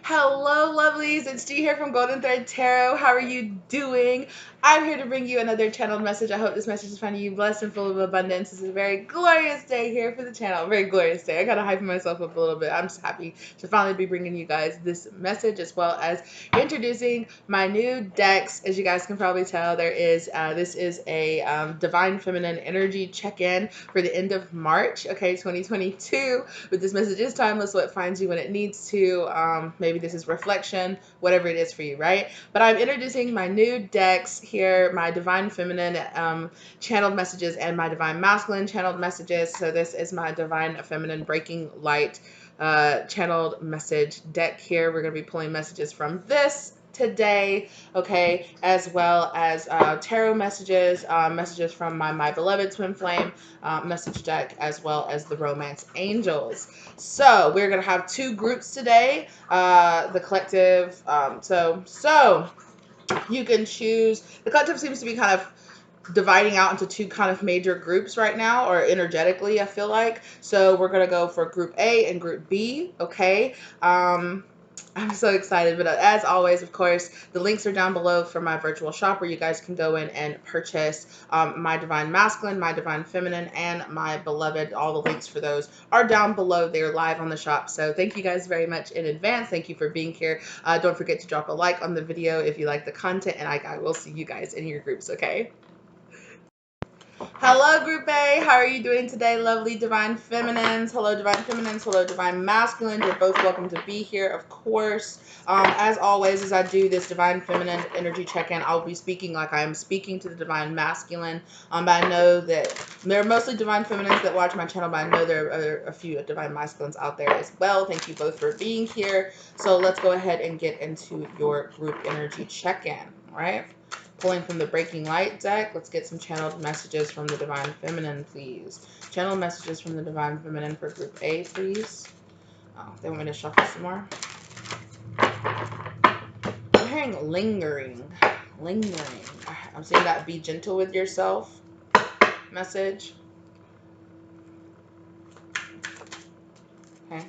Hello, lovelies. It's G here from Golden Thread Tarot. How are you doing? I'm here to bring you another channeled message. I hope this message is finding you blessed and full of abundance. This is a very glorious day here for the channel. Very glorious day. I gotta hype myself up a little bit. I'm just happy to finally be bringing you guys this message, as well as introducing my new decks. As you guys can probably tell, this is a Divine Feminine Energy check-in for the end of March, okay, 2022. But this message is timeless, so it finds you when it needs to. Maybe this is reflection, whatever it is for you, right? But I'm introducing my new decks here, my Divine Feminine channeled messages and my Divine Masculine channeled messages. So this is my Divine Feminine Breaking Light channeled message deck here. We're going to be pulling messages from this today, okay, as well as tarot messages, messages from my beloved twin flame message deck, as well as the romance angels. So we're gonna have two groups today, the collective. So you can choose. The collective seems to be kind of dividing out into two kind of major groups right now, or energetically, I feel like. So we're gonna go for group A and group B, okay? I'm so excited, but as always, of course, the links are down below for my virtual shop where you guys can go in and purchase my Divine Masculine, my Divine Feminine, and my Beloved. All the links for those are down below. They're live on the shop. So thank you guys very much in advance. Thank you for being here. Don't forget to drop a like on the video if you like the content, and I will see you guys in your groups, okay? Hello, Group A. How are you doing today, lovely Divine Feminines? Hello, Divine Feminines. Hello, Divine Masculines. You're both welcome to be here, of course. As always, as I do this Divine Feminine energy check-in, I'll be speaking like I am speaking to the Divine Masculine. But I know that there are mostly Divine Feminines that watch my channel, but I know there are a few Divine Masculines out there as well. Thank you both for being here. So let's go ahead and get into your group energy check-in, all right? Pulling from the Breaking Light deck, let's get some channeled messages from the Divine Feminine, please. Channel messages from the Divine Feminine for Group A, please. Oh, they want me to shuffle some more. I'm hearing lingering. Lingering. I'm seeing that be gentle with yourself message. Okay.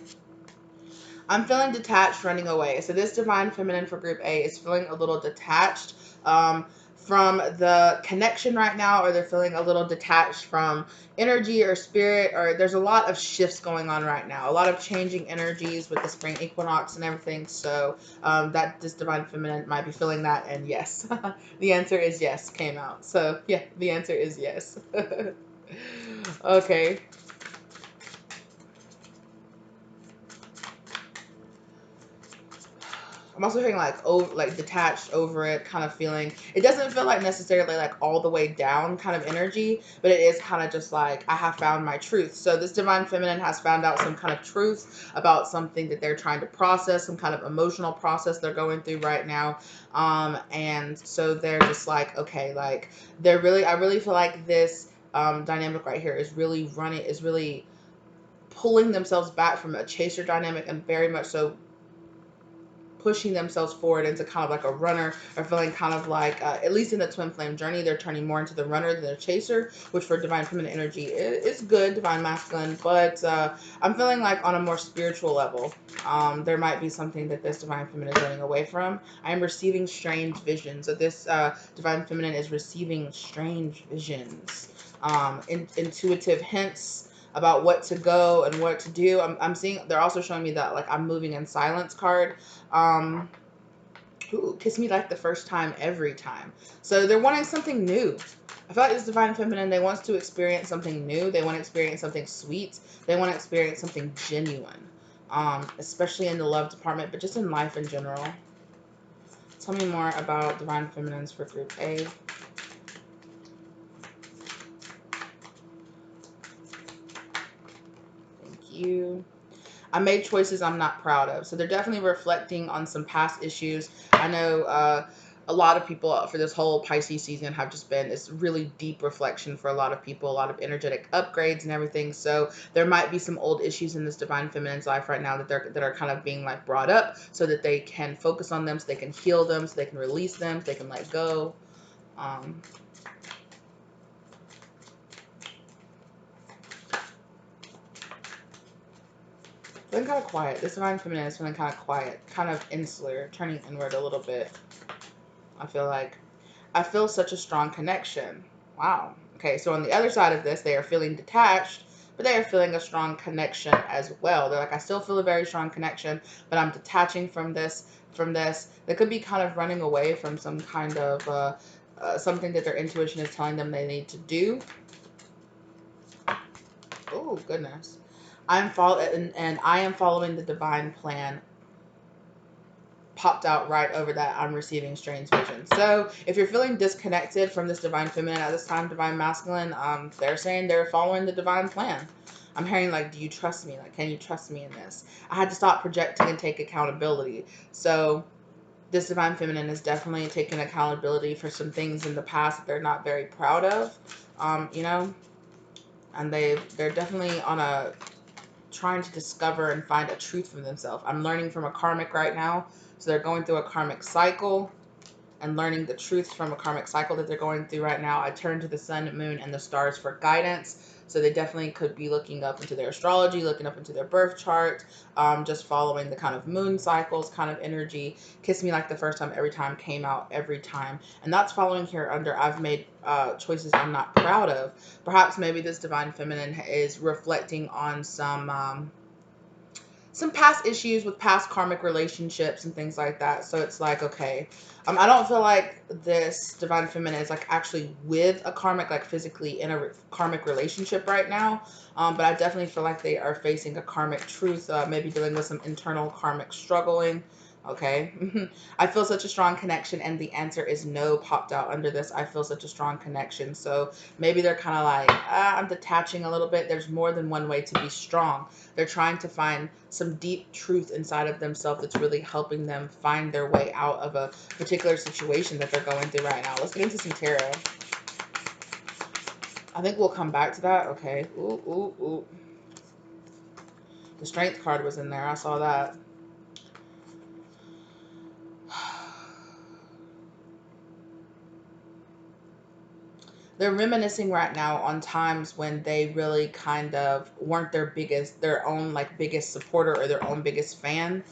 I'm feeling detached, running away. So this Divine Feminine for Group A is feeling a little detached from the connection right now, or they're feeling a little detached from energy or spirit, or there's a lot of shifts going on right now, a lot of changing energies with the spring equinox and everything. So that this Divine Feminine might be feeling that, and yes, the answer is yes came out. So yeah, the answer is yes. Okay. I'm also feeling like detached over it, kind of feeling, it doesn't feel like necessarily like all the way down kind of energy, but it is kind of just like, I have found my truth. So this Divine Feminine has found out some kind of truth about something that they're trying to process, some kind of emotional process they're going through right now. And so they're just like, okay, like I really feel like this dynamic right here is really pulling themselves back from a chaser dynamic, and very much so pushing themselves forward into kind of like a runner, or feeling kind of like, at least in the twin flame journey, they're turning more into the runner than the chaser, which for Divine Feminine energy is good, Divine Masculine. But I'm feeling like on a more spiritual level, there might be something that this Divine Feminine is running away from. I am receiving strange visions. So this Divine Feminine is receiving strange visions, intuitive hints about what to go and what to do. I'm seeing, they're also showing me that like I'm moving in silence card. Ooh, kiss me like the first time, every time. So they're wanting something new. I feel like this Divine Feminine, they want to experience something new. They want to experience something sweet. They want to experience something genuine, especially in the love department, but just in life in general. Tell me more about Divine Feminines for Group A. Thank you. I made choices I'm not proud of. So they're definitely reflecting on some past issues. I know a lot of people for this whole Pisces season have just been this really deep reflection for a lot of people, a lot of energetic upgrades and everything. So there might be some old issues in this Divine Feminine's life right now that are kind of being like brought up, so that they can focus on them, so they can heal them, so they can release them, so they can let go. feeling kind of quiet. This divine feminine is feeling kind of quiet, kind of insular, turning inward a little bit. I feel such a strong connection. Wow. Okay, so on the other side of this, they are feeling detached, but they are feeling a strong connection as well. They're like, I still feel a very strong connection, but I'm detaching from this. They could be kind of running away from some kind of something that their intuition is telling them they need to do. Oh goodness. And I am following the divine plan. Popped out right over that, I'm receiving strange visions. So if you're feeling disconnected from this divine feminine at this time, divine masculine, they're saying they're following the divine plan. I'm hearing like, do you trust me? Like, can you trust me in this? I had to stop projecting and take accountability. So this divine feminine is definitely taking accountability for some things in the past that they're not very proud of, you know, and they're definitely on a trying to discover and find a truth for themselves. I'm learning from a karmic right now. So they're going through a karmic cycle and learning the truth from a karmic cycle that they're going through right now. I turn to the sun, moon, and the stars for guidance. So they definitely could be looking up into their astrology, looking up into their birth chart, just following the kind of moon cycles kind of energy. Kiss Me Like the First Time, Every Time came out every time. And that's following here under I've made choices I'm not proud of. Perhaps maybe this divine feminine is reflecting on some past issues with past karmic relationships and things like that. So it's like, okay, I don't feel like this divine feminine is like actually with a karmic, like physically in a karmic relationship right now. But I definitely feel like they are facing a karmic truth, maybe dealing with some internal karmic struggling. Okay. I feel such a strong connection, and the answer is no popped out under this. I feel such a strong connection. So maybe they're kind of like, I'm detaching a little bit. There's more than one way to be strong. They're trying to find some deep truth inside of themselves that's really helping them find their way out of a particular situation that they're going through right now. Let's get into some tarot. I think we'll come back to that. Okay. Ooh, ooh, ooh. The Strength card was in there. I saw that. They're reminiscing right now on times when they really kind of weren't their own like biggest supporter or their own biggest fan.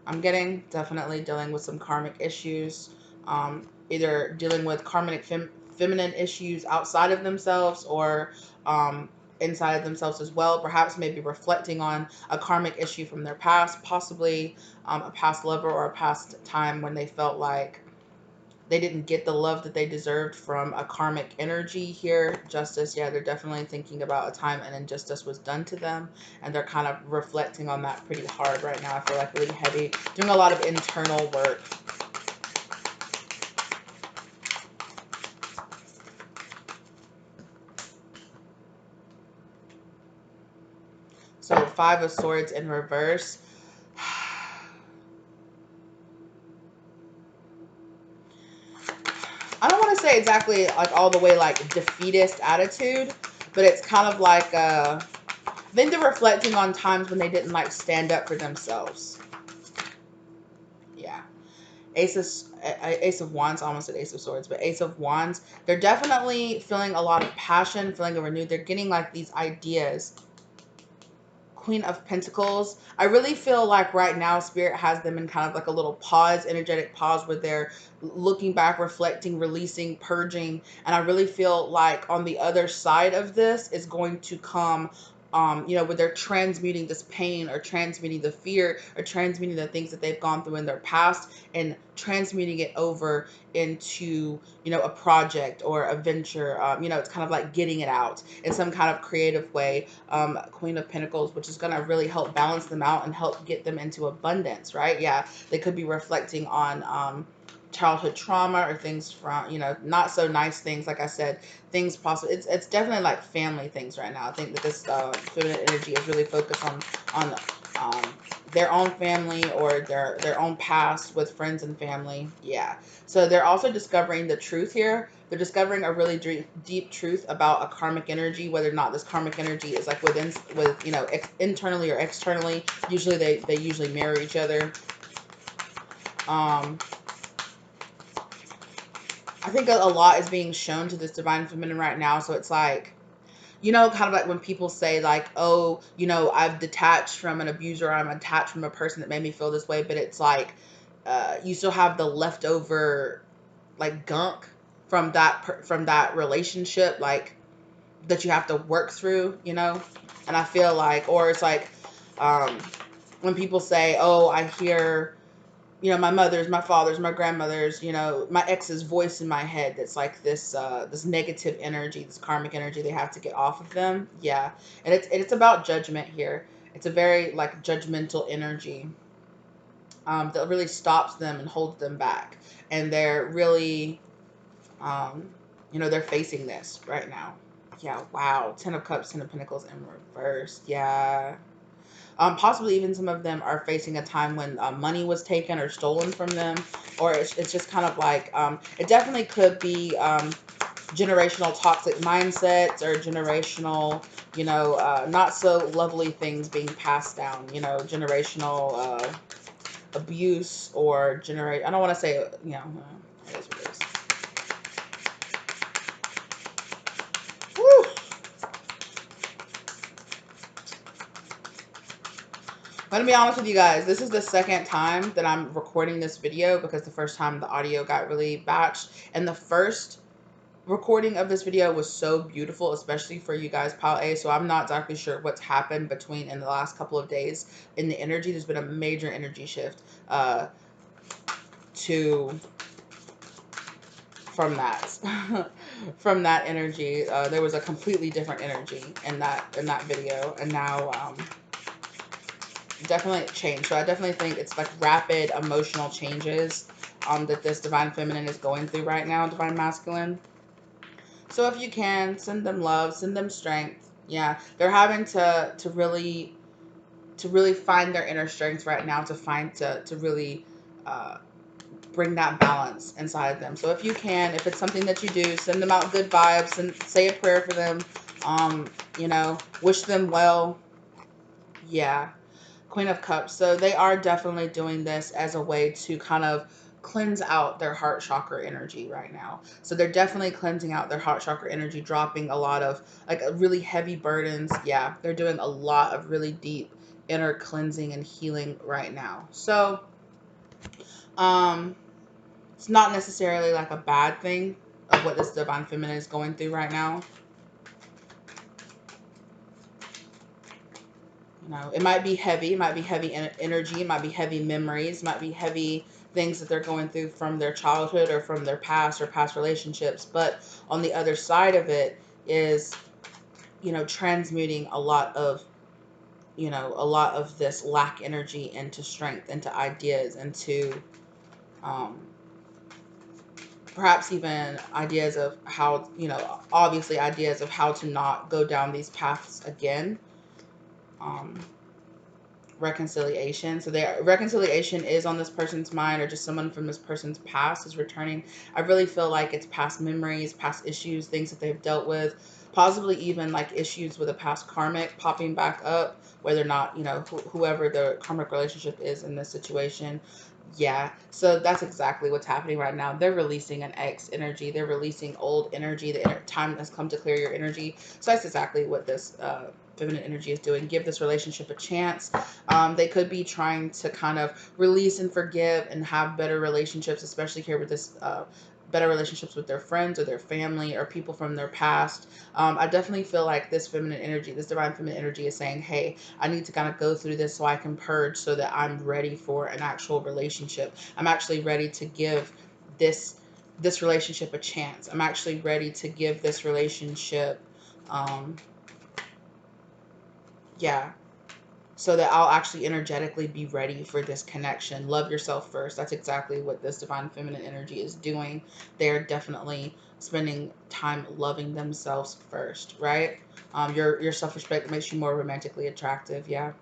I'm getting definitely dealing with some karmic issues, either dealing with karmic feminine issues outside of themselves or inside of themselves as well. Perhaps maybe reflecting on a karmic issue from their past, possibly a past lover or a past time when they felt like they didn't get the love that they deserved from a karmic energy here. Justice, yeah, they're definitely thinking about a time an injustice was done to them, and they're kind of reflecting on that pretty hard right now. I feel like really heavy, doing a lot of internal work. So 5 of Swords in reverse. I don't want to say exactly like all the way like defeatist attitude, but it's kind of like I think they're reflecting on times when they didn't like stand up for themselves. Yeah. Ace of Wands, almost at Ace of Swords, but Ace of Wands, they're definitely feeling a lot of passion, feeling a renewed. They're getting like these ideas. Queen of Pentacles. I really feel like right now Spirit has them in kind of like a little pause, energetic pause where they're looking back, reflecting, releasing, purging. And I really feel like on the other side of this is going to come where they're transmuting this pain or transmuting the fear or transmuting the things that they've gone through in their past and transmuting it over into, a project or a venture. It's kind of like getting it out in some kind of creative way. Queen of Pentacles, which is going to really help balance them out and help get them into abundance, right? Yeah, they could be reflecting on childhood trauma or things from, not so nice things. Like I said, things possible. It's definitely like family things right now. I think that this feminine energy is really focused on their own family or their own past with friends and family. Yeah. So they're also discovering the truth here. They're discovering a really deep truth about a karmic energy, whether or not this karmic energy is like internally or externally. Usually they usually mirror each other. I think a lot is being shown to this divine feminine right now. So it's like you know, kind of like when people say like, oh, you know, I've detached from an abuser, or I'm attached from a person that made me feel this way, but it's like you still have the leftover like gunk from from that relationship, like that you have to work through, you know. And I feel like, or it's like um when people say, oh, I hear, you know, my mother's, my father's, my grandmother's, you know, my ex's voice in my head, that's like this negative energy, this karmic energy they have to get off of them. Yeah. And it's about judgment here. It's a very like judgmental energy that really stops them and holds them back. And they're really um, you know, they're facing this right now. Yeah, wow. Ten of Cups, Ten of Pentacles in reverse. Yeah. Possibly even some of them are facing a time when money was taken or stolen from them, or it's just kind of like it definitely could be generational toxic mindsets, or generational, you know, not so lovely things being passed down, you know, generational abuse, or generate. I don't want to say, you know, it is what it is. Woo! I'm gonna be honest with you guys. This is the second time that I'm recording this video, because the first time the audio got really batched, and the first recording of this video was so beautiful, especially for you guys, Pile A. So I'm not exactly sure what's happened between in the last couple of days in the energy. There's been a major energy shift to from that from that energy. There was a completely different energy in that video, and now definitely changed. So I definitely think it's like rapid emotional changes that this divine feminine is going through right now, divine masculine. So if you can, send them love, send them strength. Yeah, they're having to really find their inner strength right now, to really bring that balance inside them. So if you can, if it's something that you do, send them out good vibes and say a prayer for them. You know, wish them well. Yeah. Queen of Cups. So they are definitely doing this as a way to kind of cleanse out their heart chakra energy right now. So they're definitely cleansing out their heart chakra energy, dropping a lot of like really heavy burdens. Yeah, they're doing a lot of really deep inner cleansing and healing right now. So it's not necessarily like a bad thing of what this divine feminine is going through right now. You know, it might be heavy. It might be heavy energy. It might be heavy memories. It might be heavy things that they're going through from their childhood or from their past or past relationships. But on the other side of it is, you know, transmuting a lot of, you know, a lot of this lack energy into strength, into ideas, into um, perhaps even ideas of how, you know, obviously ideas of how to not go down these paths again. Reconciliation. So their reconciliation is on this person's mind, or just someone from this person's past is returning. I really feel like it's past memories, past issues, things that they've dealt with, possibly even like issues with a past karmic popping back up, whether or not, you know, whoever the karmic relationship is in this situation. Yeah, so that's exactly what's happening right now. They're releasing an ex energy. They're releasing old energy. The time has come to clear your energy. So that's exactly what this feminine energy is doing. Give this relationship a chance. They could be trying to kind of release and forgive and have better relationships, especially here with this better relationships with their friends or their family or people from their past. I definitely feel like this feminine energy, this divine feminine energy is saying, hey, I need to kind of go through this so I can purge, so that I'm ready for an actual relationship. I'm actually ready to give this relationship a chance. I'm actually ready to give this relationship, yeah, so that I'll actually energetically be ready for this connection. Love yourself first. That's exactly what this divine feminine energy is doing. They're definitely spending time loving themselves first, right? Your self-respect makes you more romantically attractive. Yeah.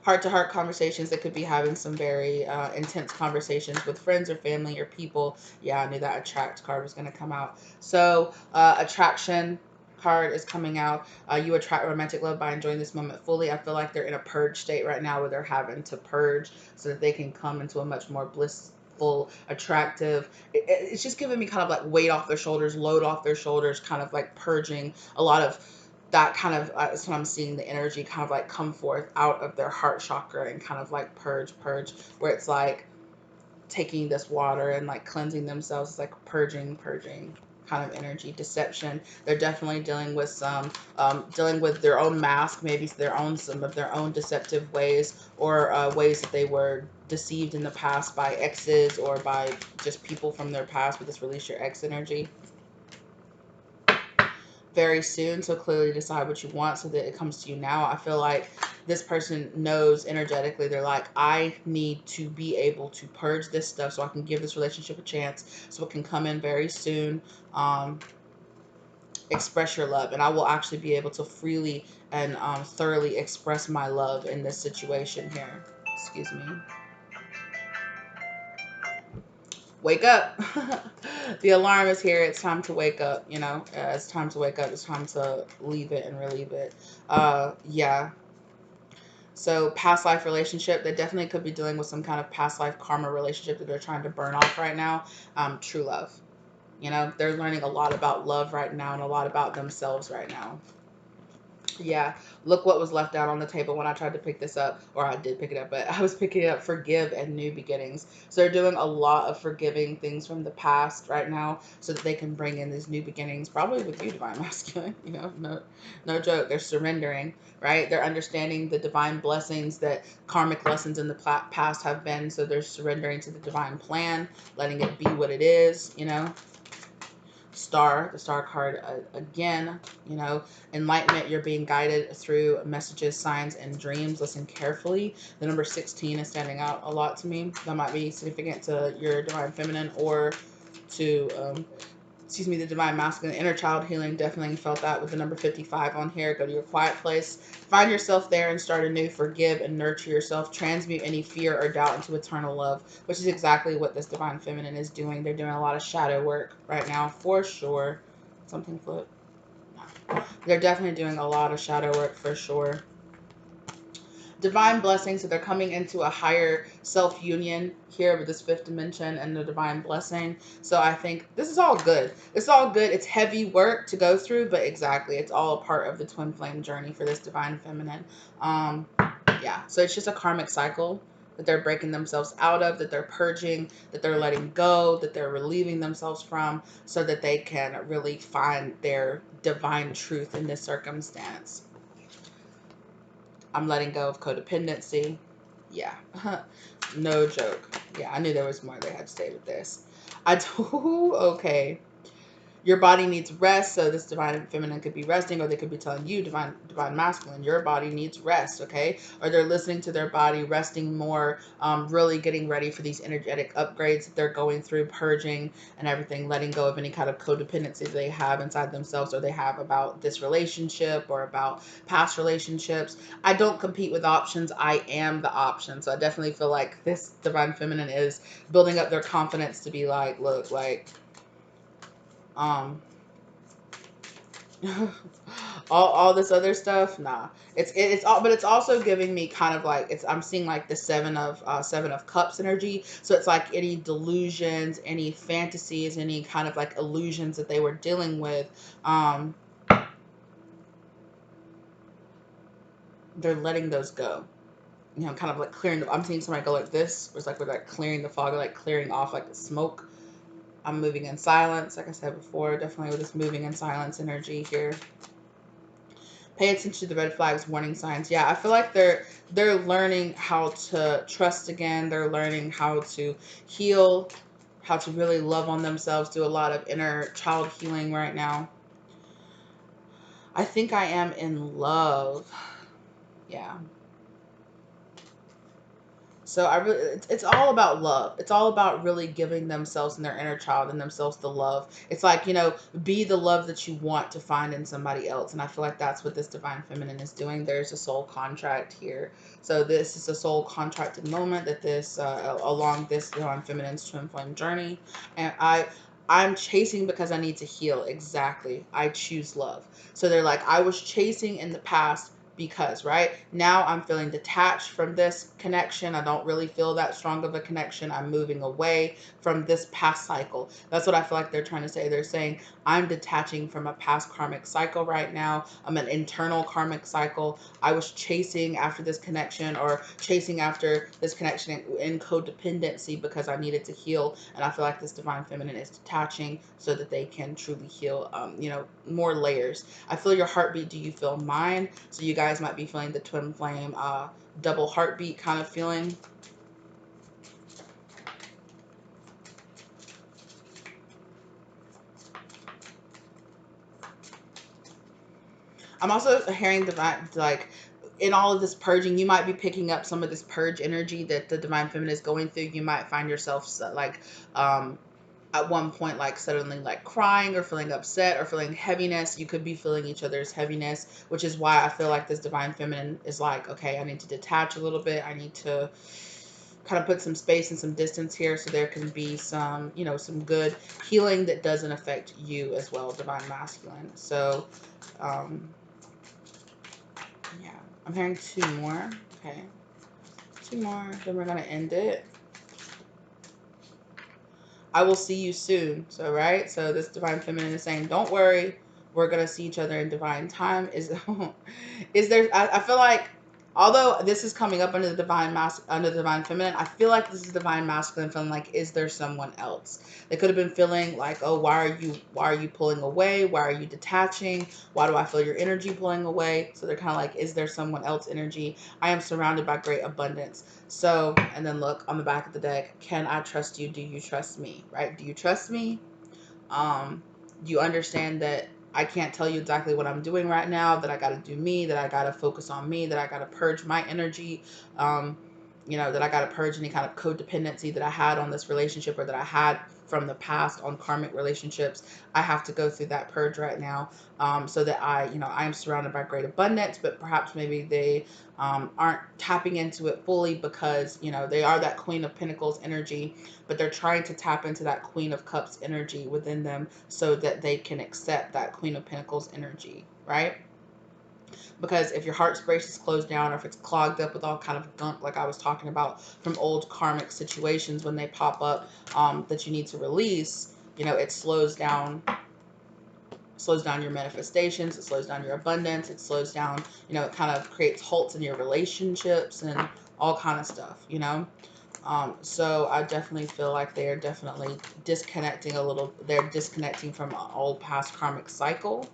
Heart-to-heart conversations. They could be having some very intense conversations with friends or family or people. Yeah, I knew that attract card was going to come out. So attraction card is coming out. You attract romantic love by enjoying this moment fully. I feel like they're in a purge state right now, where they're having to purge so that they can come into a much more beautiful, attractive. It's just giving me kind of like weight off their shoulders, load off their shoulders, kind of like purging a lot of that kind of, that's what I'm seeing, the energy kind of like come forth out of their heart chakra and kind of like purge, where it's like taking this water and like cleansing themselves. It's like purging kind of energy, deception. They're definitely dealing with dealing with their own mask, maybe some of their own deceptive ways, or ways that they were deceived in the past by exes or by just people from their past. With this release your ex energy very soon, so clearly decide what you want so that it comes to you now. I feel like this person knows energetically, they're like, I need to be able to purge this stuff so I can give this relationship a chance, so it can come in very soon. Express your love, and I will actually be able to freely and thoroughly express my love in this situation here. Excuse me. Wake up. The alarm is here. It's time to wake up. It's time to wake up. It's time to leave it and relieve it. Yeah. So past life relationship, they definitely could be dealing with some kind of past life karma relationship that they're trying to burn off right now. True love. They're learning a lot about love right now and a lot about themselves right now. Yeah, look what was left out on the table when I tried to pick this up, or I did pick it up, but I was picking it up, forgive and new beginnings. So they're doing a lot of forgiving things from the past right now so that they can bring in these new beginnings, probably with you, divine masculine. No joke. They're surrendering, right? They're understanding the divine blessings that karmic lessons in the past have been. So they're surrendering to the divine plan, letting it be what it is. Star, the star card again, enlightenment. You're being guided through messages, signs, and dreams. Listen carefully. The number 16 is standing out a lot to me. That might be significant to your divine feminine or to the divine masculine. Inner child healing, definitely felt that with the number 55 on here. Go to your quiet place, find yourself there and start anew. Forgive and nurture yourself. Transmute any fear or doubt into eternal love, which is exactly what this divine feminine is doing. They're doing a lot of shadow work right now, for sure. Something flip. No. They're definitely doing a lot of shadow work, for sure. Divine blessings, so they're coming into a higher self-union here with this fifth dimension and the divine blessing. So I think this is all good. It's all good. It's heavy work to go through, but exactly, it's all a part of the twin flame journey for this divine feminine. Yeah, so it's just a karmic cycle that they're breaking themselves out of, that they're purging, that they're letting go, that they're relieving themselves from, so that they can really find their divine truth in this circumstance. I'm letting go of codependency. Yeah. No joke. Yeah, I knew there was more they had to say with this. Okay. Your body needs rest, so this divine feminine could be resting, or they could be telling you, divine masculine, your body needs rest, okay? Or they're listening to their body, resting more, really getting ready for these energetic upgrades that they're going through, purging and everything, letting go of any kind of codependency they have inside themselves, or they have about this relationship or about past relationships. I don't compete with options. I am the option. So I definitely feel like this divine feminine is building up their confidence to be like, look, like, all this other stuff, nah. It's all, but it's also giving me kind of like, I'm seeing like the seven of cups energy. So it's like any delusions, any fantasies, any kind of like illusions that they were dealing with, they're letting those go. Kind of like clearing I'm seeing somebody go like this, where it's like we're like clearing the fog, like clearing off like the smoke. I'm moving in silence, like I said before, definitely with this moving in silence energy here. Pay attention to the red flags, warning signs. Yeah, I feel like they're learning how to trust again. They're learning how to heal, how to really love on themselves, do a lot of inner child healing right now. I think I am in love. Yeah. So it's all about love. It's all about really giving themselves and their inner child and themselves the love. It's like, be the love that you want to find in somebody else. And I feel like that's what this divine feminine is doing. There's a soul contract here. So this is a soul contracted moment that this, along this divine feminine's twin flame journey. And I'm chasing because I need to heal. Exactly. I choose love. So they're like, I was chasing in the past because right now I'm feeling detached from this connection. I don't really feel that strong of a connection. I'm moving away from this past cycle. That's what I feel like they're trying to say. They're saying I'm detaching from a past karmic cycle right now. I'm an internal karmic cycle. I was chasing after this connection, or chasing after this connection in codependency, because I needed to heal. And I feel like this divine feminine is detaching so that they can truly heal, more layers. I feel your heartbeat. Do you feel mine? So you guys might be feeling the twin flame, double heartbeat kind of feeling. I'm also hearing divine, like, in all of this purging, you might be picking up some of this purge energy that the divine feminine is going through. You might find yourself like, at one point, like suddenly like crying or feeling upset or feeling heaviness. You could be feeling each other's heaviness, which is why I feel like this divine feminine is like, okay, I need to detach a little bit. I need to kind of put some space and some distance here, so there can be some, some good healing that doesn't affect you as well, divine masculine. So, yeah, I'm hearing two more. Okay, two more, then we're gonna end it. I will see you soon. So, right? So this divine feminine is saying, don't worry, we're gonna see each other in divine time. Is there, I feel like, although this is coming up under the under the divine feminine, I feel like this is divine masculine feeling like, is there someone else? They could have been feeling like, oh, why are you pulling away? Why are you detaching? Why do I feel your energy pulling away? So they're kind of like, is there someone else energy? I am surrounded by great abundance. So, and then look on the back of the deck, can I trust you? Do you trust me? Right? Do you trust me? Do you understand that I can't tell you exactly what I'm doing right now, that I got to do me, that I got to focus on me, that I got to purge my energy, that I got to purge any kind of codependency that I had on this relationship, or that I had from the past on karmic relationships. I have to go through that purge right now, so that I am surrounded by great abundance, but perhaps maybe they aren't tapping into it fully, because, they are that Queen of Pentacles energy, but they're trying to tap into that Queen of Cups energy within them, so that they can accept that Queen of Pentacles energy, right? Because if your heart space is closed down, or if it's clogged up with all kind of gunk, like I was talking about from old karmic situations, when they pop up, that you need to release, it slows down your manifestations, it slows down your abundance, it slows down, it kind of creates halts in your relationships and all kind of stuff, so I definitely feel like they're definitely disconnecting a little. They're disconnecting from an old past karmic cycle,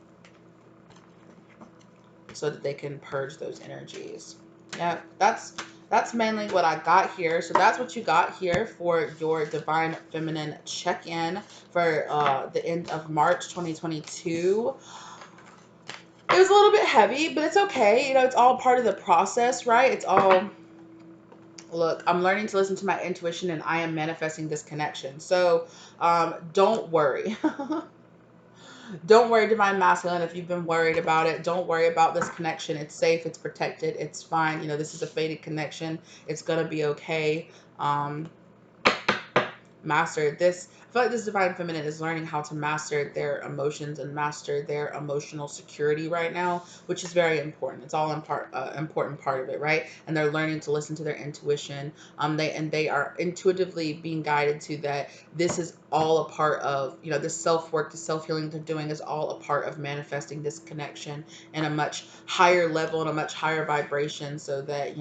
so that they can purge those energies. Yeah, that's mainly what I got here. So that's what you got here for your divine feminine check-in for the end of March 2022. It was a little bit heavy, but it's okay. It's all part of the process, right? It's all, look, I'm learning to listen to my intuition, and I am manifesting this connection. So don't worry. Don't worry, divine masculine, if you've been worried about it. Don't worry about this connection. It's safe, it's protected, it's fine. This is a fated connection. It's gonna be okay. Master this. I feel like this divine feminine is learning how to master their emotions and master their emotional security right now, which is very important. It's all important part of it, right? And they're learning to listen to their intuition. They are intuitively being guided to that. This is all a part of, the self-work, the self-healing they're doing is all a part of manifesting this connection in a much higher level and a much higher vibration, so that,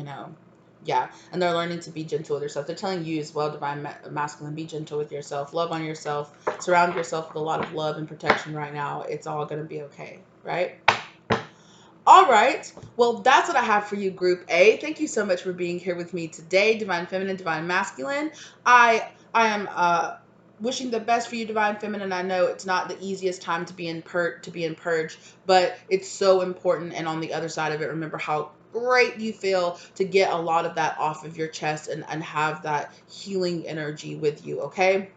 yeah, and they're learning to be gentle with yourself. They're telling you as well, divine masculine, be gentle with yourself, love on yourself, surround yourself with a lot of love and protection right now. It's all going to be okay, right? All right. Well, that's what I have for you, Group A. Thank you so much for being here with me today, divine feminine, divine masculine. I am wishing the best for you, divine feminine. I know it's not the easiest time to be in purge, but it's so important. And on the other side of it, remember how great you feel to get a lot of that off of your chest, and have that healing energy with you. Okay.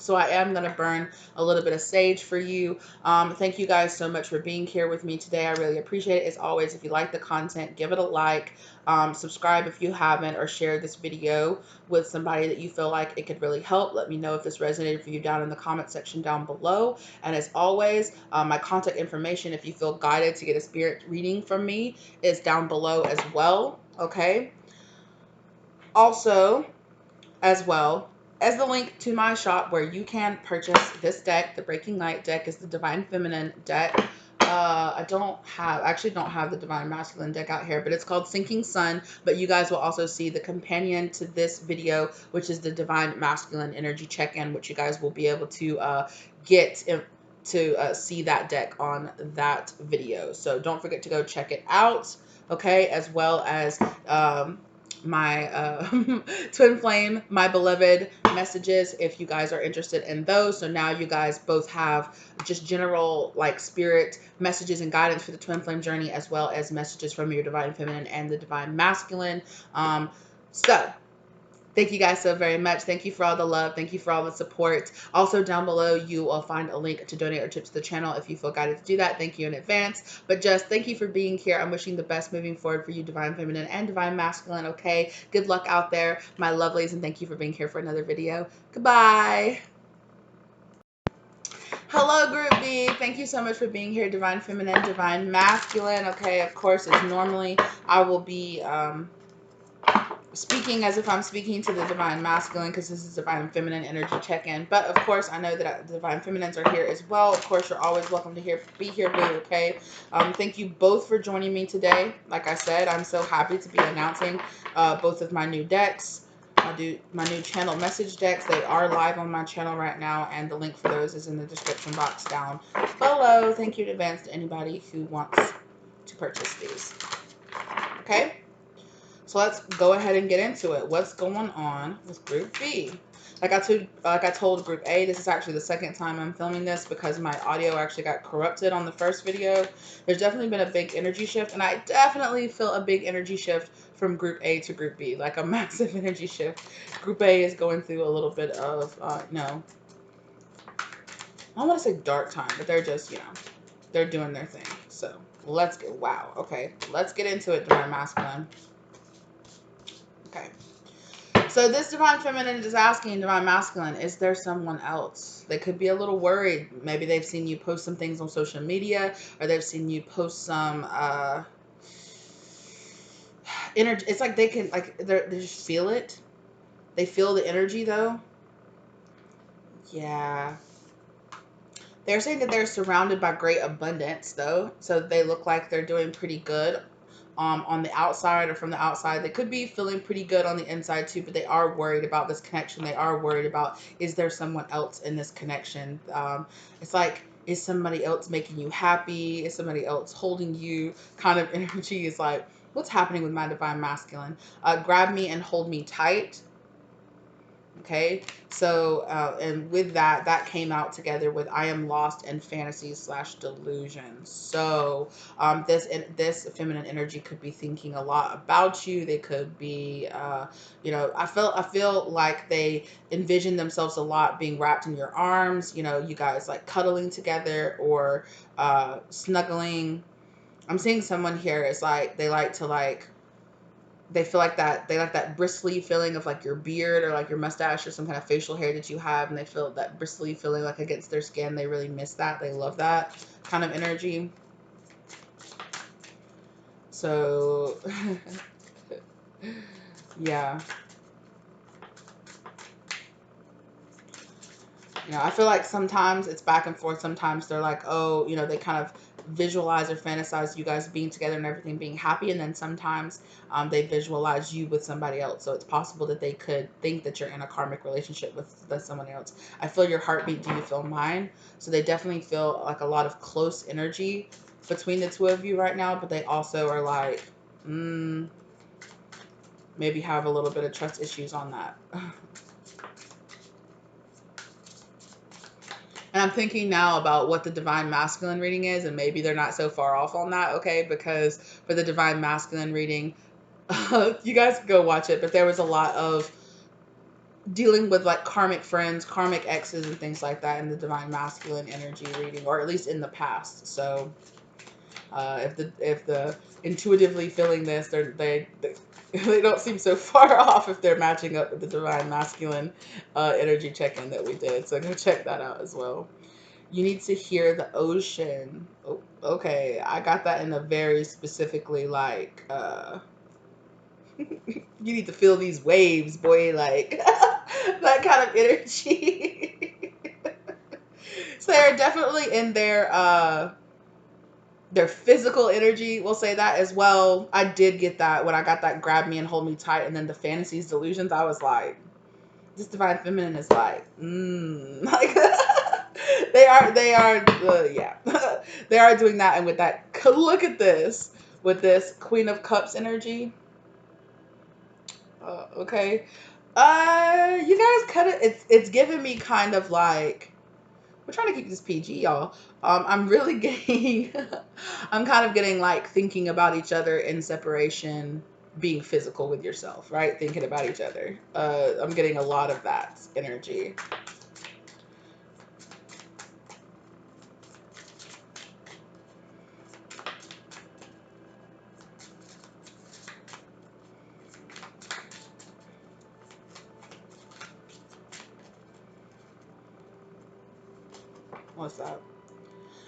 So I am going to burn a little bit of sage for you. Thank you guys so much for being here with me today. I really appreciate it. As always, if you like the content, give it a like, subscribe if you haven't, or share this video with somebody that you feel like it could really help. Let me know if this resonated for you down in the comment section down below. And as always, my contact information, if you feel guided to get a spirit reading from me, is down below as well. Okay. Also, as well as the link to my shop where you can purchase this deck. The Breaking Light deck is the Divine Feminine deck. I actually don't have the Divine Masculine deck out here, but it's called Sinking Sun. But you guys will also see the companion to this video, which is the Divine Masculine Energy Check-In, which you guys will be able to get to see that deck on that video. So don't forget to go check it out. Okay, as well as my twin flame, my beloved messages, if you guys are interested in those. So now you guys both have just general like spirit messages and guidance for the twin flame journey, as well as messages from your divine feminine and the divine masculine. So thank you guys so very much. Thank you for all the love. Thank you for all the support. Also, down below, you will find a link to donate or tip to the channel if you feel guided to do that. Thank you in advance. But just thank you for being here. I'm wishing the best moving forward for you, Divine Feminine and Divine Masculine, okay? Good luck out there, my lovelies, and thank you for being here for another video. Goodbye. Hello, Group B. Thank you so much for being here, Divine Feminine, Divine Masculine. Okay, of course, as normally, I will be speaking as if I'm speaking to the Divine Masculine, because this is Divine Feminine energy check-in. But of course, I know that the Divine Feminines are here as well. Of course, you're always welcome to be here, boo, okay? Thank you both for joining me today. Like I said, I'm so happy to be announcing both of my new decks. My new channel message decks. They are live on my channel right now, and the link for those is in the description box down below. Thank you in advance to anybody who wants to purchase these. Okay? So let's go ahead and get into it. What's going on with Group B? Like I told Group A, this is actually the second time I'm filming this because my audio actually got corrupted on the first video. There's definitely been a big energy shift, and I definitely feel a big energy shift from Group A to Group B, like a massive energy shift. Group A is going through a little bit of, I don't want to say dark time, but they're just, they're doing their thing. So let's get, wow, okay, let's get into it, Divine Masculine. Okay. So this Divine Feminine is asking Divine Masculine, is there someone else? They could be a little worried. Maybe they've seen you post some things on social media, or they've seen you post some energy. It's like they can, like, they just feel it. They feel the energy, though. Yeah. They're saying that they're surrounded by great abundance, though. So they look like they're doing pretty good. On the outside, or from the outside. They could be feeling pretty good on the inside too, but they are worried about this connection. They are worried about, is there someone else in this connection? It's like, is somebody else making you happy? Is somebody else holding you? Kind of energy is like, what's happening with my Divine Masculine? Grab me and hold me tight. Okay, so and with that came out together with I am lost in fantasy / delusion. So this feminine energy could be thinking a lot about you. They could be I feel like they envision themselves a lot being wrapped in your arms, you guys like cuddling together, or snuggling. I'm seeing someone here is like they like to they feel like that bristly feeling of like your beard, or like your mustache, or some kind of facial hair that you have, and they feel that bristly feeling like against their skin. They really miss that. They love that kind of energy. So yeah, I feel like sometimes it's back and forth. Sometimes they're like, oh, they kind of visualize or fantasize you guys being together and everything being happy, and then sometimes they visualize you with somebody else. So it's possible that they could think that you're in a karmic relationship with someone else. I feel your heartbeat. Do you feel mine? So they definitely feel like a lot of close energy between the two of you right now, but they also are like, maybe have a little bit of trust issues on that. And I'm thinking now about what the Divine Masculine reading is, and maybe they're not so far off on that, okay? Because for the Divine Masculine reading, you guys can go watch it, but there was a lot of dealing with like karmic friends, karmic exes, and things like that in the divine masculine energy reading, or at least in the past. So if the intuitively feeling this, they don't seem so far off if they're matching up with the divine masculine energy check-in that we did. So go check that out as well. You need to hear the ocean. Oh, okay, I got that in a very specifically like you need to feel these waves, boy, like that kind of energy. So they're definitely in their physical energy, we'll say that as well. I did get that when I got that grab me and hold me tight, and then the fantasies, delusions. I was like, this divine feminine is like, like yeah, they are doing that. And with that, look at this with this Queen of Cups energy. Okay, you guys kind of it's giving me kind of like, we're trying to keep this PG, y'all. I'm really getting, I'm kind of getting like thinking about each other in separation, being physical with yourself, right? Thinking about each other. I'm getting a lot of that energy. What's that?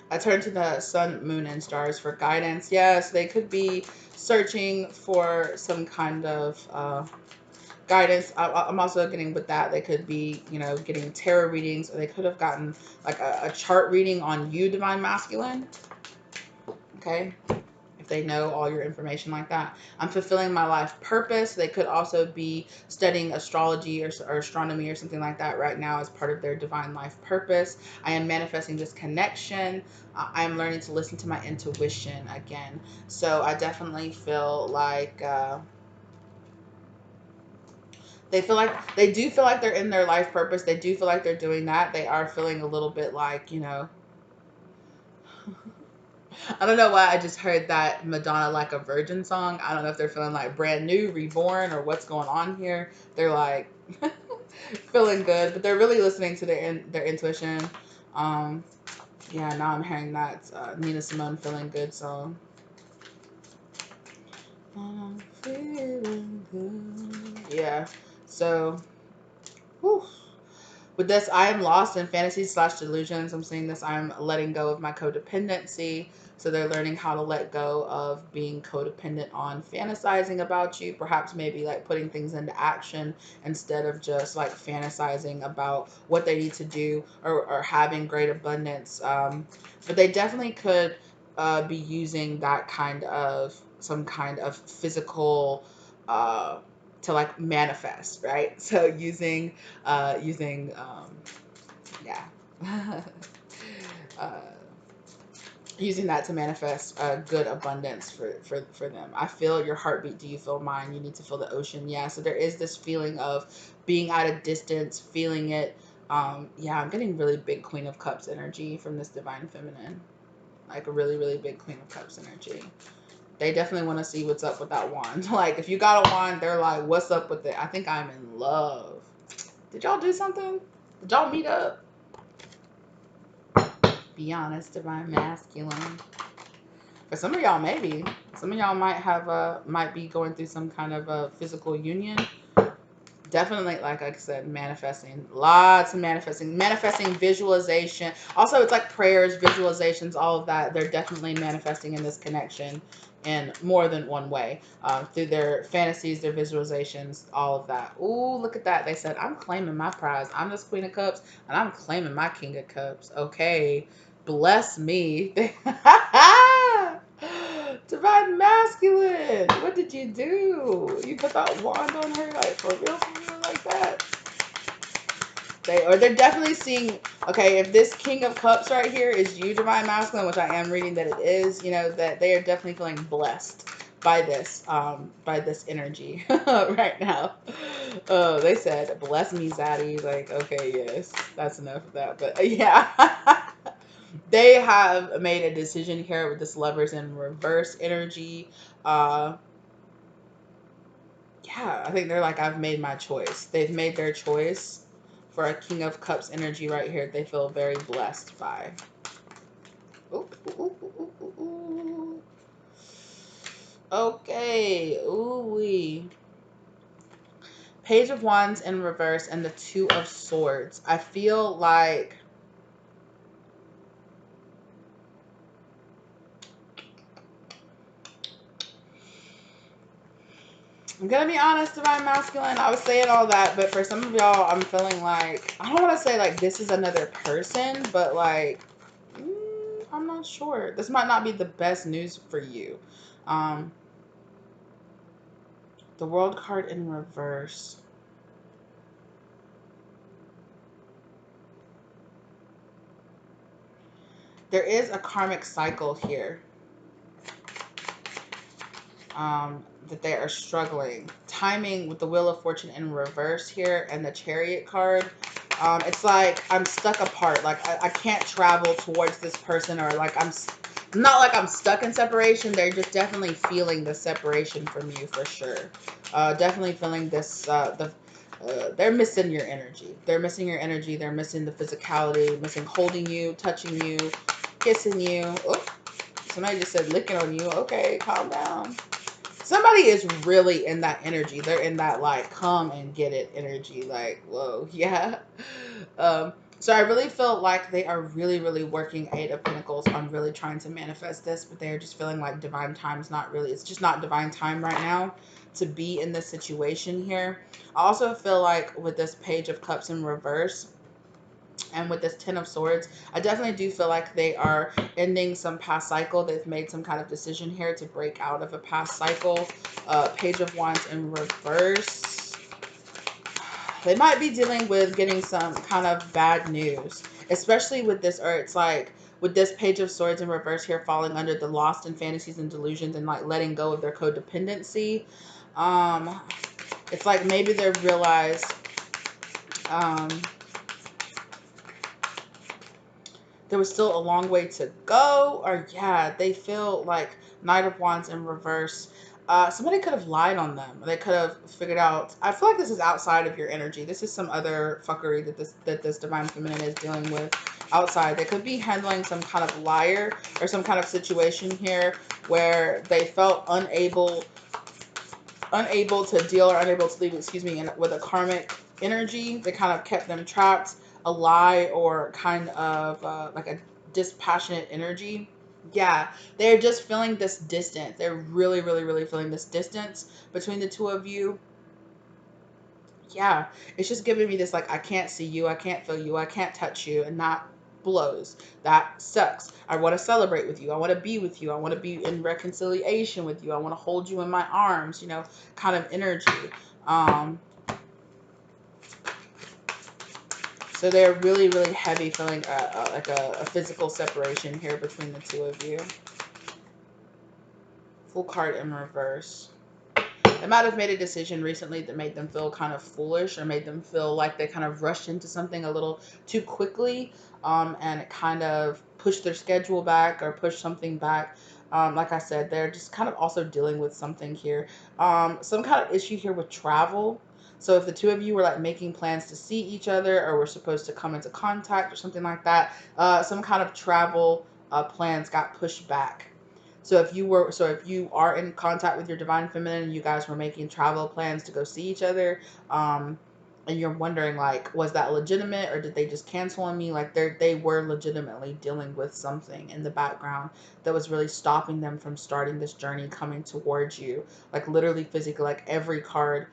I turn to the sun, moon, and stars for guidance. Yes, they could be searching for some kind of guidance. I'm also getting with that. They could be, getting tarot readings, or they could have gotten like a chart reading on you, divine masculine. Okay. If they know all your information like that. I'm fulfilling my life purpose. They could also be studying astrology or astronomy or something like that right now as part of their divine life purpose. I am manifesting this connection. I am learning to listen to my intuition again. So I definitely feel like they do feel like they're in their life purpose. They do feel like they're doing that. They are feeling a little bit like, I don't know why I just heard that Madonna Like a Virgin song. I don't know if they're feeling like brand new, reborn, or what's going on here. They're like feeling good, but they're really listening to their intuition. Yeah, now I'm hearing that Nina Simone Feeling Good song. I'm feeling good. Yeah, so, whew. With this, I am lost in fantasies/delusions. I'm seeing this. I'm letting go of my codependency. So they're learning how to let go of being codependent on fantasizing about you. Perhaps maybe like putting things into action instead of just like fantasizing about what they need to do, or having great abundance. But they definitely could be using that kind of some kind of physical to like manifest, right? So yeah, uh, using that to manifest good abundance for them. I feel your heartbeat. Do you feel mine? You need to feel the ocean. Yeah. So there is this feeling of being at a distance, feeling it. Yeah, I'm getting really big Queen of Cups energy from this divine feminine, like a really, really big Queen of Cups energy. They definitely want to see what's up with that wand. Like, if you got a wand, they're like, what's up with it? I think I'm in love. Did y'all do something? Did y'all meet up? Be honest, divine masculine. For some of y'all, maybe. Some of y'all might be going through some kind of a physical union. Definitely, like I said, manifesting. Lots of manifesting visualization. Also, it's like prayers, visualizations, all of that. They're definitely manifesting in this connection in more than one way, through their fantasies, their visualizations, all of that. Ooh, look at that. They said, I'm claiming my prize. I'm this Queen of Cups, and I'm claiming my King of Cups. Okay, bless me. Divine masculine. What did you do? You put that wand on her, like for real, like that. They're definitely seeing. Okay, if this King of Cups right here is you, divine masculine, which I am reading that it is, that they are definitely feeling blessed by this energy right now. Oh, they said, bless me, Zaddy. Like, okay, yes, that's enough of that. But yeah. They have made a decision here with this Lovers in reverse energy. Yeah, Yeah, I think they're like, I've made my choice. They've made their choice for a King of Cups energy right here. They feel very blessed by. Ooh, ooh, ooh, ooh, ooh. Okay. Ooh wee. Page of Wands in reverse and the Two of Swords. I feel like I'm gonna be honest, Divine Masculine. I was saying all that, but for some of y'all, I'm feeling like, I don't want to say like this is another person, but like, I'm not sure. This might not be the best news for you. Um, the World card in reverse. There is a karmic cycle here. That they are struggling. Timing with the Wheel of Fortune in reverse here and the Chariot card. It's like I'm stuck apart. Like I can't travel towards this person, or like I'm not like I'm stuck in separation. They're just definitely feeling the separation from you for sure. Definitely feeling this. They're missing your energy. They're missing your energy. They're missing the physicality, missing holding you, touching you, kissing you. Oh, somebody just said licking on you. Okay, calm down. Somebody is really in that energy. They're in that like come and get it energy. Like, whoa, yeah. So I really feel like they are really, really working Eight of Pentacles on really trying to manifest this, but they're just feeling like divine time's not really, it's just not divine time right now to be in this situation here. I also feel like with this Page of Cups in reverse, and with this Ten of Swords, I definitely do feel like they are ending some past cycle. They've made some kind of decision here to break out of a past cycle. Page of Wands in reverse. They might be dealing with getting some kind of bad news, especially with this, or it's like with this Page of Swords in reverse here falling under the lost in fantasies and delusions and like letting go of their codependency. It's like maybe they realize there was still a long way to go, or yeah, they feel like Knight of Wands in reverse. Somebody could have lied on them. They could have figured out. I feel like this is outside of your energy. This is some other fuckery that this divine feminine is dealing with outside. They could be handling some kind of liar or some kind of situation here where they felt unable to deal or unable to leave, excuse me, with a karmic energy that kind of kept them trapped, a lie or kind of like a dispassionate energy. Yeah, they're just feeling this distance. They're really, really, really feeling this distance between the two of you. Yeah, it's just giving me this like, I can't see you, I can't feel you, I can't touch you, and that blows. That sucks. I want to celebrate with you. I want to be with you. I want to be in reconciliation with you. I want to hold you in my arms, you know, kind of energy. Um, so they're really, really heavy feeling like a physical separation here between the two of you. Full card in reverse. They might have made a decision recently that made them feel kind of foolish, or made them feel like they kind of rushed into something a little too quickly, and it kind of pushed their schedule back or pushed something back. Like I said, they're just kind of also dealing with something here. Some kind of issue here with travel. So if the two of you were like making plans to see each other, or were supposed to come into contact or something like that, some kind of travel plans got pushed back. So if you are in contact with your divine feminine and you guys were making travel plans to go see each other, and you're wondering like, was that legitimate or did they just cancel on me? Like they were legitimately dealing with something in the background that was really stopping them from starting this journey coming towards you. Like literally physically, like every card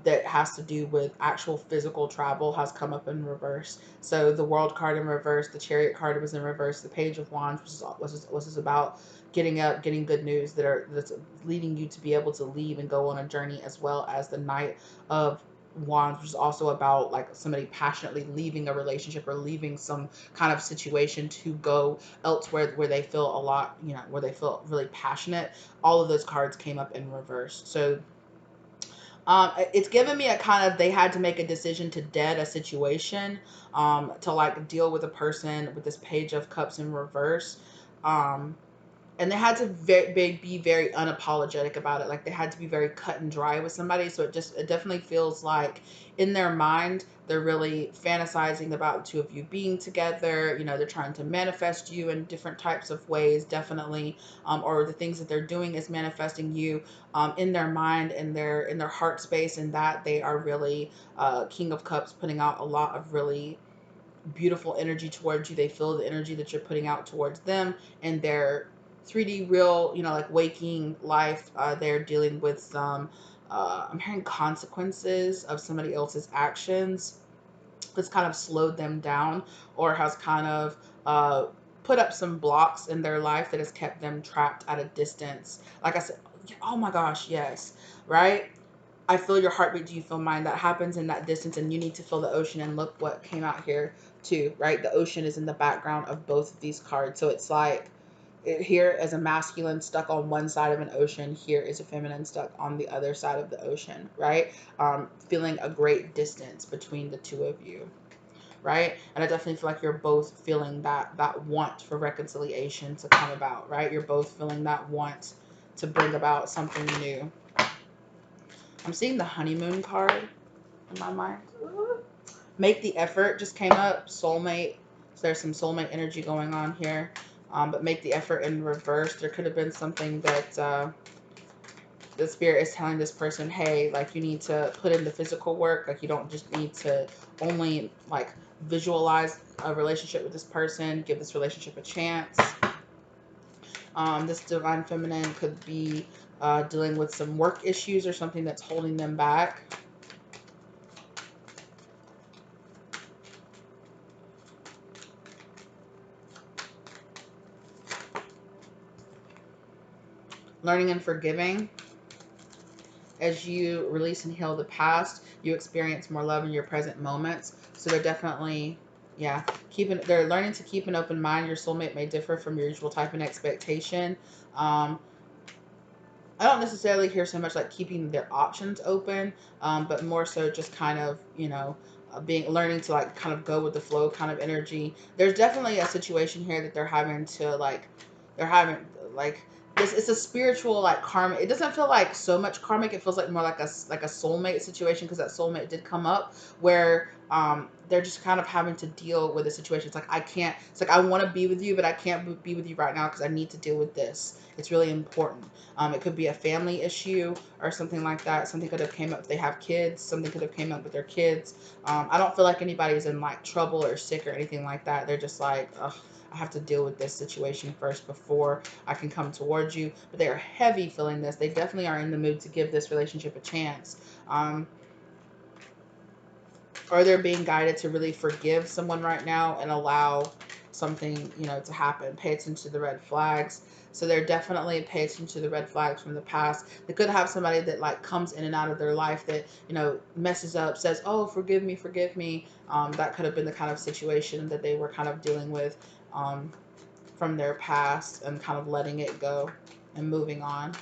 that has to do with actual physical travel has come up in reverse. So the World card in reverse, the Chariot card was in reverse, the Page of Wands was about getting good news that's leading you to be able to leave and go on a journey, as well as the Knight of Wands, which is also about like somebody passionately leaving a relationship or leaving some kind of situation to go elsewhere where they feel a lot, you know, where they feel really passionate. All of those cards came up in reverse. So it's given me a kind of, they had to make a decision to dead a situation, to like deal with a person with this Page of Cups in reverse. Um, and they had to be very unapologetic about it. Like they had to be very cut and dry with somebody. So it definitely feels like in their mind they're really fantasizing about the two of you being together. You know, they're trying to manifest you in different types of ways, definitely. Or the things that they're doing is manifesting you in their mind and in their heart space, and that they are really King of Cups, putting out a lot of really beautiful energy towards you. They feel the energy that you're putting out towards them, and their 3D real, you know, like waking life. They're dealing with some, I'm hearing consequences of somebody else's actions that's kind of slowed them down, or has kind of put up some blocks in their life that has kept them trapped at a distance. Like I said, oh my gosh, yes, right? I feel your heartbeat. Do you feel mine? That happens in that distance, and you need to feel the ocean. And look what came out here, too, right? The ocean is in the background of both of these cards. So it's like here is a masculine stuck on one side of an ocean. Here is a feminine stuck on the other side of the ocean, right? Feeling a great distance between the two of you, right? And I definitely feel like you're both feeling that want for reconciliation to come about, right? You're both feeling that want to bring about something new. I'm seeing the honeymoon card in my mind. Make the effort just came up. Soulmate. So there's some soulmate energy going on here. But make the effort in reverse. There could have been something that the spirit is telling this person, hey, like you need to put in the physical work. Like you don't just need to only like visualize a relationship with this person. Give this relationship a chance. This divine feminine could be dealing with some work issues or something that's holding them back. Learning and forgiving. As you release and heal the past, you experience more love in your present moments. So they're definitely, yeah, they're learning to keep an open mind. Your soulmate may differ from your usual type and expectation. I don't necessarily hear so much like keeping their options open, but more so just kind of, you know, learning to like kind of go with the flow kind of energy. There's definitely a situation here that they're having to like, they're having like this. It's a spiritual like karma. It doesn't feel like so much karmic. It feels like more like a soulmate situation, because that soulmate did come up where they're just kind of having to deal with a situation. It's like I can't. It's like I want to be with you, but I can't be with you right now because I need to deal with this. It's really important. It could be a family issue or something like that. Something could have came up if they have kids. Something could have came up with their kids. I don't feel like anybody's in like trouble or sick or anything like that. They're just like, ugh, I have to deal with this situation first before I can come towards you. But they are heavy feeling this. They definitely are in the mood to give this relationship a chance. Or they're being guided to really forgive someone right now and allow something, you know, to happen. Pay attention to the red flags. So they're definitely pay attention to the red flags from the past. They could have somebody that like comes in and out of their life that, you know, messes up, says, oh, forgive me, forgive me. That could have been the kind of situation that they were kind of dealing with from their past, and kind of letting it go and moving on.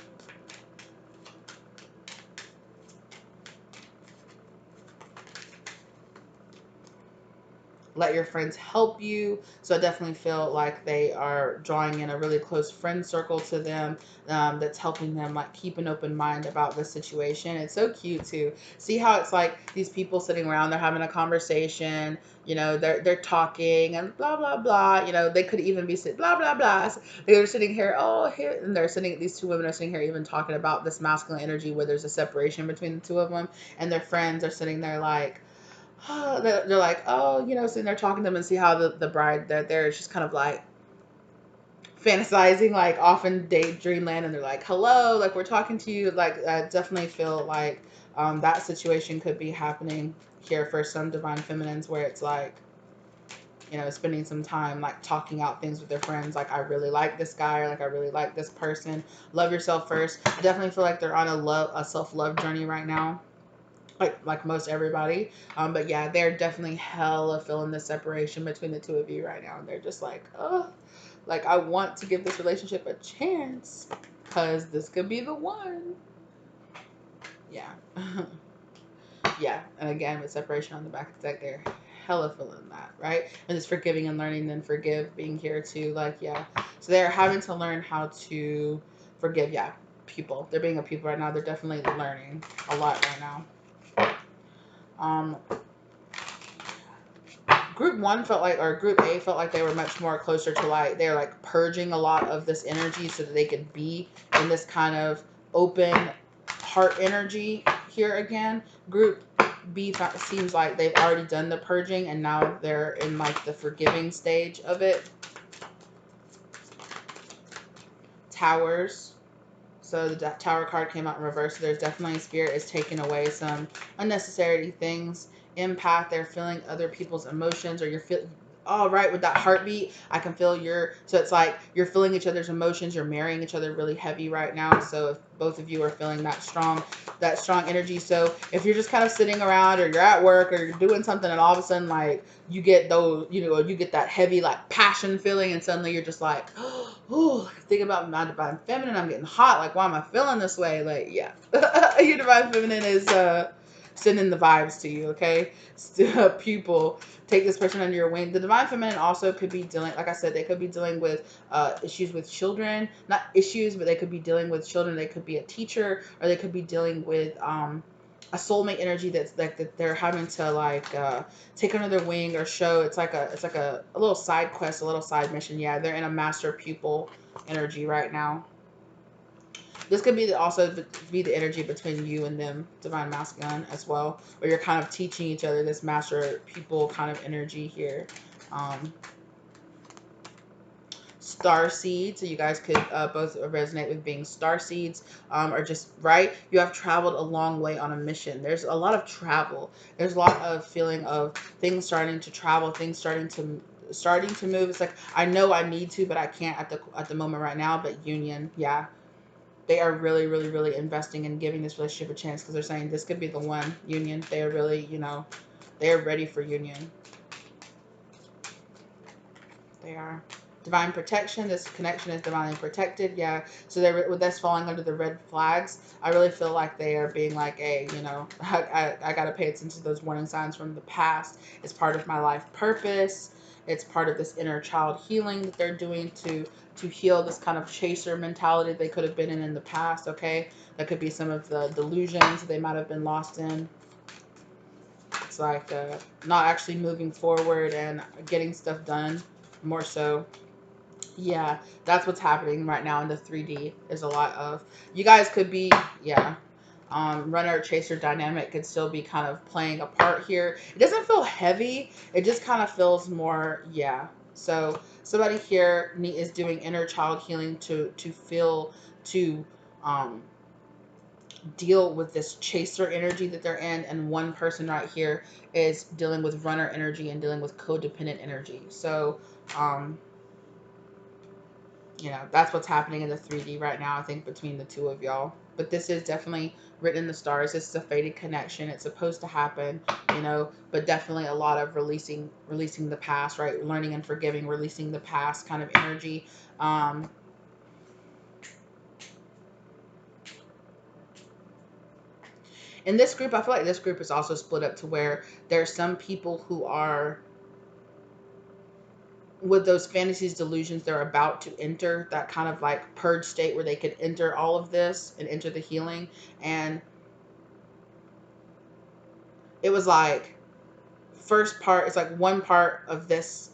Let your friends help you. So I definitely feel like they are drawing in a really close friend circle to them, that's helping them like keep an open mind about the situation. It's so cute to see how it's like these people sitting around, they're having a conversation, you know, they're talking and blah blah blah. You know, they could even be sitting blah blah blah. So they're sitting here, oh here, and they're sitting. These two women are sitting here even talking about this masculine energy where there's a separation between the two of them, and their friends are sitting there like, they're like, oh, you know, sitting there talking to them, and see how the bride that there is just kind of like fantasizing, like off in daydreamland, and they're like, hello, like we're talking to you. Like I definitely feel like that situation could be happening here for some divine feminines, where it's like, you know, spending some time like talking out things with their friends, like I really like this guy, or like I really like this person. Love yourself first. I definitely feel like they're on a self-love journey right now, like most everybody. But yeah, they're definitely hella feeling the separation between the two of you right now. And they're just like, oh, like I want to give this relationship a chance because this could be the one. Yeah. Yeah. And again, with separation on the back of the deck, they're hella feeling that, right? And it's forgiving and learning, then forgive being here too. Like, yeah. So they're having to learn how to forgive, yeah, people. They're being a people right now. They're definitely learning a lot right now. Um, Group one felt like, or group A felt like they were much more closer to like, they're like purging a lot of this energy so that they could be in this kind of open heart energy here again. Group B seems like they've already done the purging and now they're in like the forgiving stage of it. Towers. So the Tower card came out in reverse. So there's definitely Spirit is taking away some unnecessary things. Empath, they're feeling other people's emotions, or you're feeling, all right, with that heartbeat, I can feel your, so it's like you're feeling each other's emotions. You're marrying each other really heavy right now. So if both of you are feeling that strong energy. So if you're just kind of sitting around or you're at work or you're doing something and all of a sudden like you get those, you know, you get that heavy like passion feeling and suddenly you're just like, oh, think about my divine feminine, I'm getting hot. Like, why am I feeling this way? Like, yeah. Your divine feminine is sending the vibes to you, okay? Pupil, take this person under your wing. The divine feminine also could be dealing, like I said, they could be dealing with issues with children. Not issues, but they could be dealing with children. They could be a teacher, or they could be dealing with a soulmate energy that's like that they're having to like take under their wing or show. It's like a little side quest, a little side mission. Yeah, they're in a master pupil energy right now. This could be also be the energy between you and them, divine masculine as well, where you're kind of teaching each other this master pupil kind of energy here. Star seeds, so you guys could both resonate with being star seeds, or just, right, you have traveled a long way on a mission. There's a lot of travel. There's a lot of feeling of things starting to travel, things starting to move. It's like, I know I need to, but I can't at the moment right now. But union, yeah, they are really, really, really investing in giving this relationship a chance, because they're saying this could be the one. Union, they are really, you know, they are ready for union. They are. Divine protection. This connection is divinely protected. Yeah. So they're, with this falling under the red flags, I really feel like they are being like, hey, you know, I got to pay attention to those warning signs from the past. It's part of my life purpose. It's part of this inner child healing that they're doing to heal this kind of chaser mentality they could have been in the past. Okay. That could be some of the delusions that they might have been lost in. It's like not actually moving forward and getting stuff done, more so. Yeah, that's what's happening right now in the 3D. There's a lot of, you guys could be, yeah, runner chaser dynamic could still be kind of playing a part here. It doesn't feel heavy. It just kind of feels more, yeah. So somebody here is doing inner child healing to feel, to deal with this chaser energy that they're in, and one person right here is dealing with runner energy and dealing with codependent energy. So you know, that's what's happening in the 3D right now, I think, between the two of y'all. But this is definitely written in the stars. This is a fated connection. It's supposed to happen, you know, but definitely a lot of releasing the past, right? Learning and forgiving, releasing the past kind of energy. In this group, I feel like this group is also split up to where there's some people who are with those fantasies, delusions, they're about to enter that kind of like purge state where they could enter all of this and enter the healing. And it was like, first part, it's like one part of this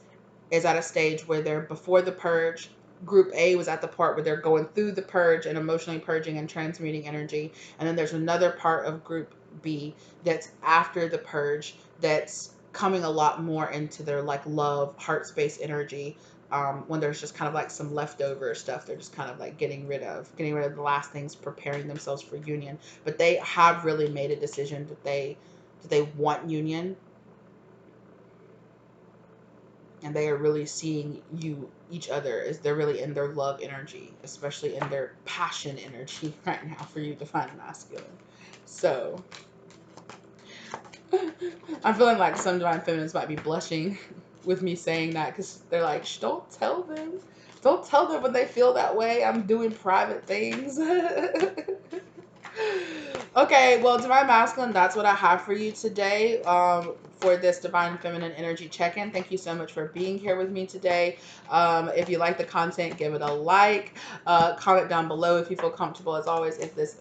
is at a stage where they're before the purge. Group A was at the part where they're going through the purge and emotionally purging and transmuting energy. And then there's another part of group B that's after the purge, that's coming a lot more into their like love, heart space energy. When there's just kind of like some leftover stuff, they're just kind of like getting rid of the last things, preparing themselves for union. But they have really made a decision that they want union, and they are really seeing each other as they're really in their love energy, especially in their passion energy right now for you, divine masculine. So I'm feeling like some divine feminines might be blushing with me saying that, because they're like, shh, don't tell them. Don't tell them when they feel that way. I'm doing private things. Okay, well, Divine Masculine, that's what I have for you today for this Divine Feminine Energy check-in. Thank you so much for being here with me today. If you like the content, give it a like. Comment down below if you feel comfortable. As always, if this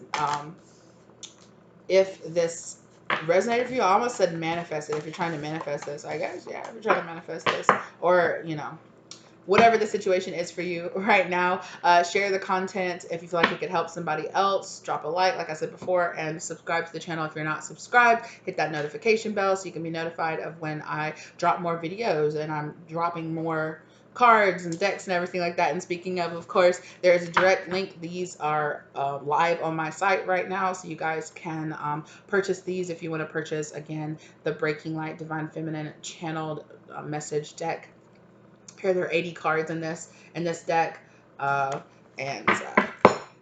resonated for you, I almost said manifest it. If you're trying to manifest this, I guess, yeah, if you're trying to manifest this, or, you know, whatever the situation is for you right now, share the content if you feel like it could help somebody else. Drop a like I said before, and subscribe to the channel if you're not subscribed. Hit that notification bell so you can be notified of when I drop more videos and I'm dropping more cards and decks and everything like that. And speaking of course, there's a direct link. These are live on my site right now, so you guys can purchase these if you want to purchase, again, the Breaking Light Divine Feminine Channeled Message deck. Here there are 80 cards in this deck, and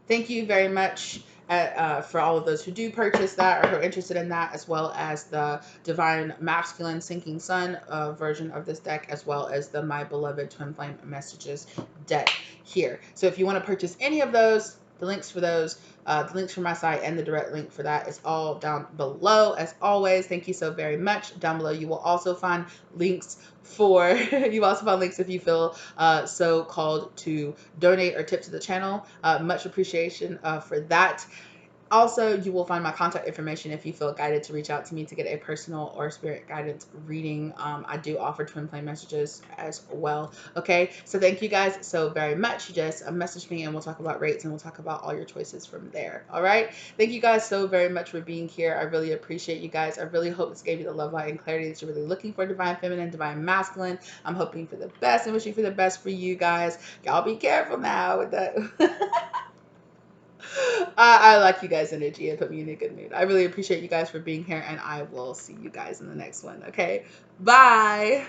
thank you very much for all of those who do purchase that or who are interested in that, as well as the Divine Masculine Sinking Sun version of this deck, as well as the My Beloved Twin Flame Messages deck here. So if you want to purchase any of those, the links for those, the links for my site and the direct link for that is all down below. As always, thank you so very much. Down below you will also find links for you also find links if you feel so called to donate or tip to the channel. Much appreciation for that. Also, you will find my contact information if you feel guided to reach out to me to get a personal or spirit guidance reading. I do offer twin flame messages as well. Okay, so thank you guys so very much. Just message me and we'll talk about rates and we'll talk about all your choices from there. All right, thank you guys so very much for being here. I really appreciate you guys. I really hope this gave you the love, light, and clarity that you're really looking for. Divine feminine, divine masculine. I'm hoping for the best and wishing for the best for you guys. Y'all be careful now with that. I like you guys' energy and put me in a good mood. I really appreciate you guys for being here, and I will see you guys in the next one. Okay, bye.